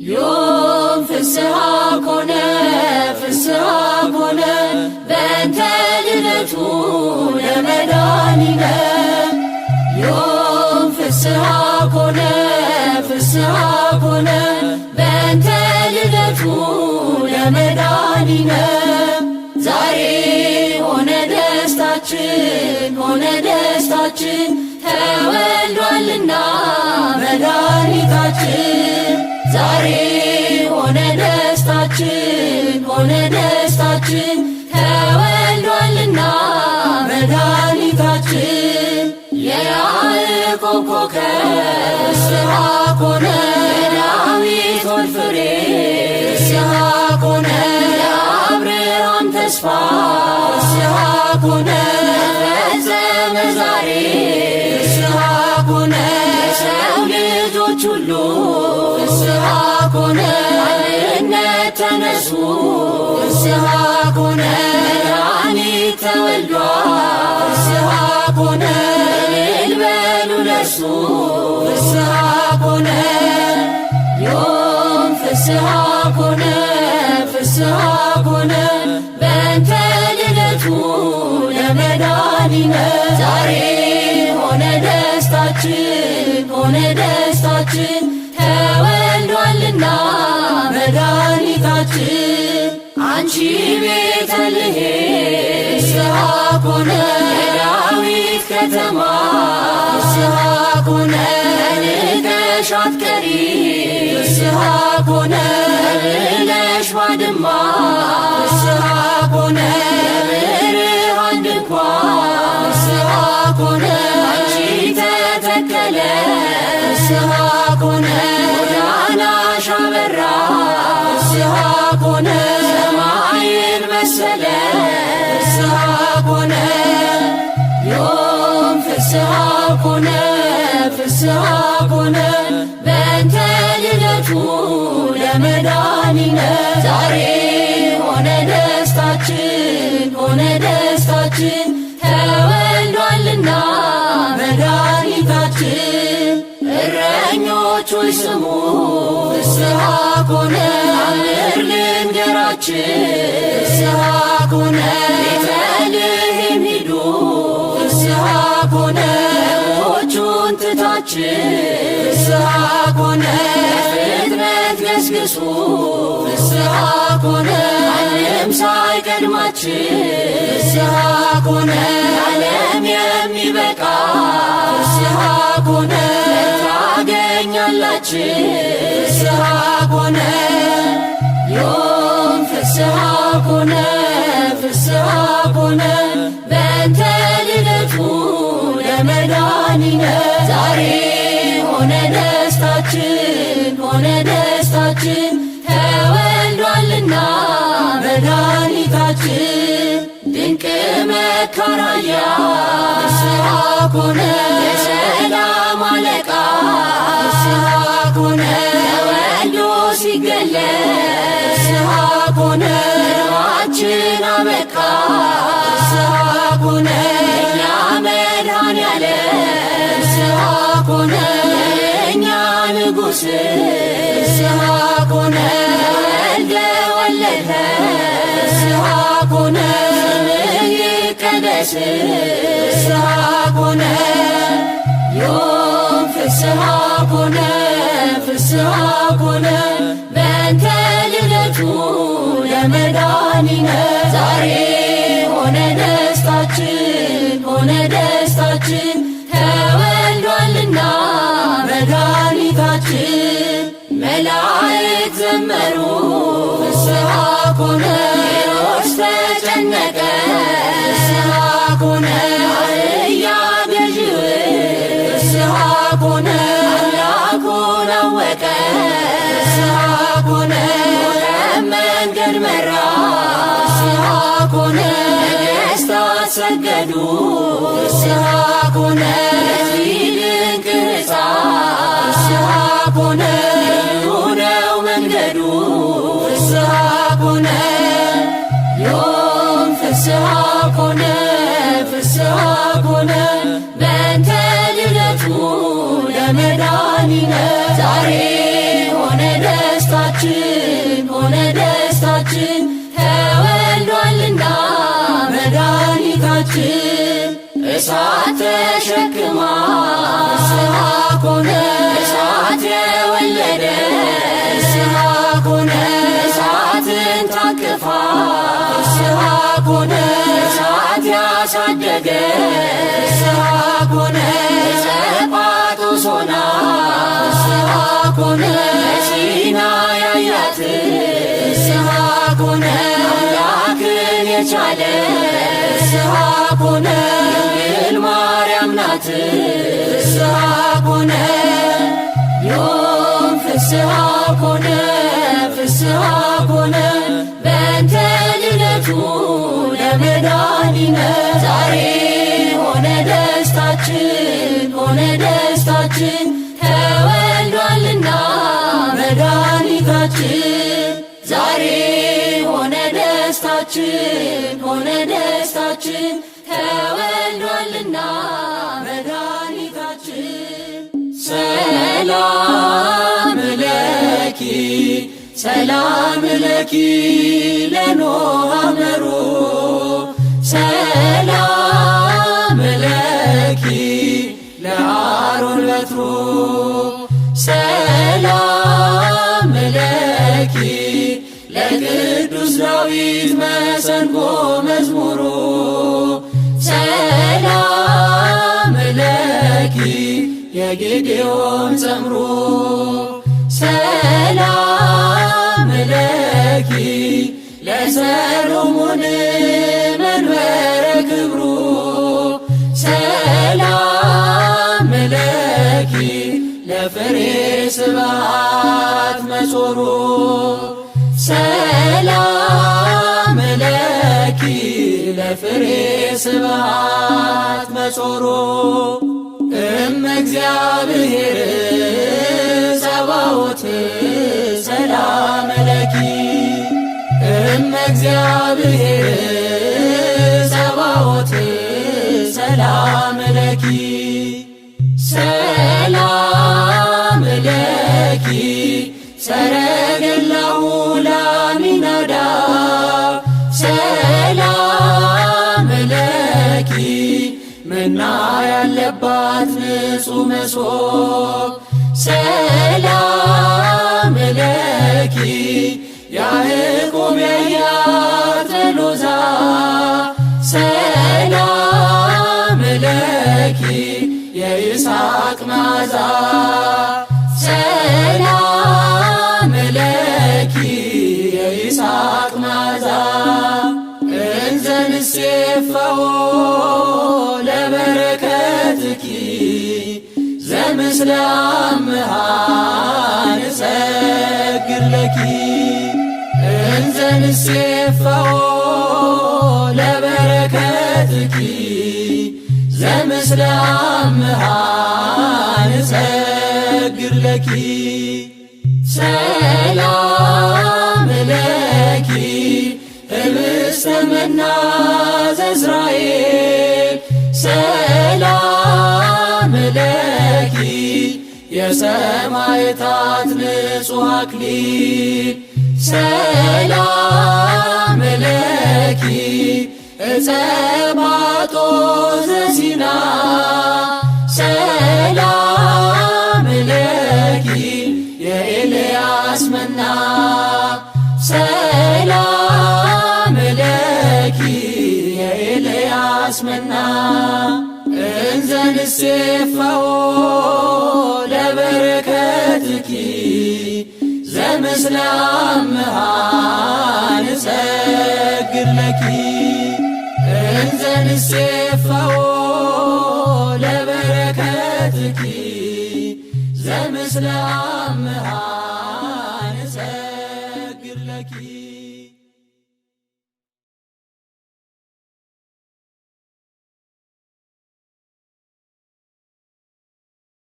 ዮም ፍስሐ ኮነ ፍስሐ ኮነ በእንተ ልደቱ ለመድኃኒነ ዮም ፍስሐ ኮነ ፍስሐ ኮነ በእንተ ልደቱ ለመድኃኒነ ዛሬ ሆነ ደስታችን ሆነ ደስታችን ተወልዷልና መድኃኒታችን ዛሬ ሆነ ደስታችን ሆነ ደስታችን ተወልዷልና መድኃኒታችን የያዕቆብ ኮከብ ፍስሐ ኮነ የዳዊት ወልድ ፍሬ ፍስሐ ኮነ የአብርሃም ተስፋ ፍስሐ ኮነ ተፈጸመ ዛሬ ፍስሐ ኮነ የሰው ልጆች ሁሉ ፍስሐ ኮነ አንድነት ተነሱ ፍስሐ ኮነ መድኃኒት ተወልዷል ፍስሐ ኮነ እልል በሉ ለእርሱ ፍስሐ ኮነ ዮም ፍስሐ ኮነ ፍስሐ ኮነ በእንተ ልደቱ ለመድኃኒነ ዛሬ ሆነ ደስታችን ሆነ ደስታችን ተወልዷልና መድኃኒታችን አንቺ ቤተልሔም ፍስሐ ኮነ የዳዊት ከተማ ፍስሐ ኮነ ንቀሽ አትቀሪ ፍስሐ ኮነ ብለሽ ባድማ ፍስሐ ኮነ የብርሃን ድንኳን ፍስሐ ኮነ አንቺ ተተከለ ፍስሐ ኮነ ጎዳናሽ አበራ ፍስሐ ኮነ ሰማይን መሰለ ፍስሐ ኮነ ዮም ፍስሐ ኮነ ፍስሐ ኮነ በእንተ ልደቱ ለመድኃኒነ ዛሬ ሆነ ደስታችን ሆነ ደስታችን ተወልዷልና መድኃኒታችን እረኞች ሆይ ስሙ ፍስሐ ኮነ አምር ልንገራችን ፍስሐ ኮነ ቤተልሔም ሂዱ ፍስሐ ኮነ በጎቹን ትታችን ፍስሐ ኮነ በፍጥነት ገስግሱ ፍስሐ ኮነ ማንም ሳይቀድማችን ፍስሐ ኮነ ዓለም የሚበቃ ፍስሐ ኮነ ታገኛላችን ፍስሐ ኮነ ዮም ፍስሐ ኮነ ፍስሐ ኮነ በእንተ ልደቱ ለመድኃኒነ ዛሬ ሆነ ደስታችን ሆነ ደስታችን ተወልዷልና መድኃኒታችን ድንቅ መካራያ ፍስሐ ኮነ የሰላም አለቃ ፍስሐ ኮነ ተወልዶ ሲገለጽ ፍስሐ ኮነ ሕልማችን አበቃ ፍስሐ ኮነ የእኛ መድኃኒዓለም ፍስሐ ኮነ የእኛ ንጉሥ ፍስሐ ኮነ ተወልደ ወለደ ፍስሐ ኮነ ስምህ ይቀደስ ፍስሐ ኮነ ዮም ፍስሐ ኮነ ፍስሐ ኮነ በእንተ ልደቱ ለመድኃኒነ ዛሬ ሆነ ደስታችን ሆነ ደስታችን ተወልዷልና መድኃኒታችን መላእክት ዘመሩ ፍስሐ ኮነ ሄሮድስ ተጨነቀ ፍስሐ ኮነ አህያ ገዢው ፍስሐ ኮነ አምላኩን አወቀ ፍስሐ ኮነ መንገድ መራ ፍስሐ ኮነ ነገሥታት ሰገዱ ፍስሐ ኮነ ለዚህ ድንቅ ሕፃን ፍስሐ ኮነ ልዩ ነው መንገዱ ፍስሐ ኮነ ዮም ፍስሐ ኮነ ፍስሐ ኮነ በእንተ ልደቱ ለመድኃኒነ ዛሬ ሆነ ደስታ እናታችን እሳት ተሸክማ ፍስሐ ኮነ እሳት የወለደ ፍስሐ ኮነ እሳትን ታቅፋ ፍስሐ ኮነ እሳት ያሳደገ ፍስሐ ኮነ ጸጳጦስ ሆና ፍስሐ ኮነ ሲና ያያት ፍስሐ ኮነ አምላክን የቻለ ፍስሐ ኮነ ድንግል ማርያም ናት ፍስሐ ኮነ ዮም ፍስሐ ኮነ ፍስሐ ኮነ በእንተ ልደቱ ለመድኃኒነ ዛሬ ሆነ ደስታችን ሆነ ደስታችን ተወልዷልና መድኃኒታችን ዛሬ ሆነ ደስታችን ሆነ ደስታችን ተወልዷልና መድኃኒታችን ሰላም ለኪ ሰላም ለኪ ለኖህ አመሩ ሰላም ለኪ ለአሮን በትሩ ሰላም ለኪ ለቅዱስ ዳዊት መሰንቆ መዝሙሩ ሰላም ለኪ የጌዴዎን ጸምሩ ሰላም ለኪ ለሰሎሞን መንበረ ክብሩ ሰላም ለኪ ለፍሬ ስብሐት መጾሩ ሰላም ለኪ ለፍሬ ስብሐት መጾሩ እግዚአብሔር ጸባዖት ሰላም ለኪ እግዚአብሔር ጸባዖት ሰላም ለኪ ሰላም ለኪ ሰረገላሁ ለአሚናዳብ ሰላም ለኪ መና ያለባት ንጹሕ መሶብ ሰላም ለኪ ያዕቆብ ያያት ሎዛ ሰላም ለኪ የይስሐቅ መዓዛ ሰላም ለኪ የይስሐቅ መዓዛ እንዘ ንሴፈዎ ለበረከትኪ ዘምስለ አምሃ ንሰግድ ለኪ እንዘ ንሴፈዎ ለበረከትኪ ዘምስለ አምሃ ንሰግድ ለኪ ሰላም ለኪ ህብስተ መና ዘእስራኤል ሰላም ለኪ የሰማዕታት ንጹሕ አክሊል ሰላም ለኪ ዕፀ ጳጦስ ዘሲና ሰላም ለኪ የኤልያስ መና ሰላም ለኪ የኤልያስ መና እንዘ ንሴፈዎ ለበረከትኪ ዘምስለ አምሃ ንሰግድ ለኪ እንዘ ንሴፈዎ ለበረከትኪ ዘምስለ አምሃ ንሰግድ ለኪ